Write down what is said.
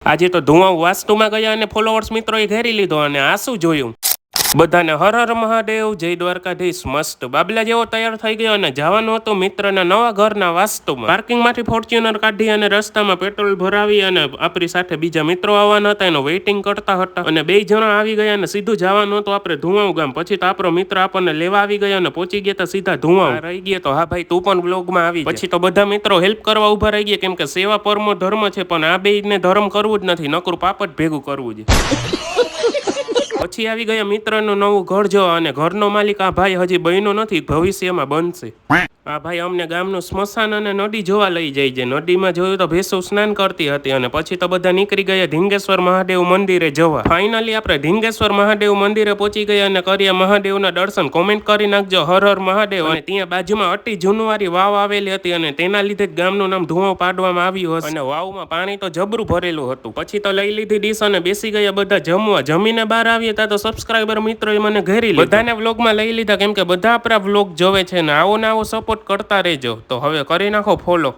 આજે તો ધુઆ વાસ્તુમાં ગયા અને ફોલોવર્સ મિત્રોએ ઘેરી લીધો અને આ શું જોયું? બધાને હર હર મહાદેવ, જય દ્વારકાધીશ. મસ્ત બાબલા જેવો તૈયાર થઈ ગયો અને જવાનું હતું મિત્રના નવા ઘરના વાસ્તુમાં. પાર્કિંગમાંથી ફોર્ચ્યુનર કાઢી અને રસ્તામાં પેટ્રોલ ભરાવી અને આપણી સાથે બીજા મિત્રો આવવાના હતા, એનો વેઇટિંગ કરતા હતા અને બે જણા આવી ગયા અને સીધું જવાનું હતું આપણે ધુઆઉ ગામ. પછી તો આપણો મિત્ર આપણને લેવા આવી ગયા અને પહોંચી ગયા તો સીધા ધુઆઉ રહી ગયા. તો હા ભાઈ, તું પણ બ્લોગમાં આવી. પછી તો બધા મિત્રો હેલ્પ કરવા ઉભા રહી ગયા, કેમ કે સેવા પરમો ધર્મ છે, પણ આ બેયને ધર્મ કરવું જ નથી, નકરું પાપ જ ભેગું કરવું છે. પછી આવી ગયા મિત્રનું નવું ઘર જોવા અને ઘરનો માલિક આ ભાઈ હજી બન્યો નથી, ભવિષ્યમાં બનશે. આ ભાઈ અમને ગામનું સ્મશાન અને નદી જોવા લઈ જાય છે. નદીમાં જોયું તો ભેંસો સ્નાન કરતી હતી અને પછી તો બધા નીકળી ગયા ઢીંગેશ્વર મહાદેવ મંદિરે જવા. ફાઇનલી આપણે ઢીંગેશ્વર મહાદેવ મંદિરે પહોંચી ગયા અને કર્યા મહાદેવના દર્શન. કોમેન્ટ કરી નાખજો હર હર મહાદેવ. અને ત્યાં બાજુમાં અતિ જૂનવારી વાવ આવેલી હતી અને તેના લીધે જ ગામનું નામ ધુઆ પાડવામાં આવ્યું હતું અને વાવમાં પાણી તો જબરું ભરેલું હતું. પછી તો લઈ લીધી ડીશ અને બેસી ગયા બધા જમવા. જમીને બહાર આવ્યા તા તો સબસ્ક્રાઈબર મિત્રોએ મને ઘેરી લીધા. બધાને વ્લોગમાં લઈ લીધા, કેમ કે બધા આપણા વ્લોગ જોવે છે ને આવો ને આવો સપોર્ટ કરતા રહેજો. તો હવે કરી નાખો ફોલો.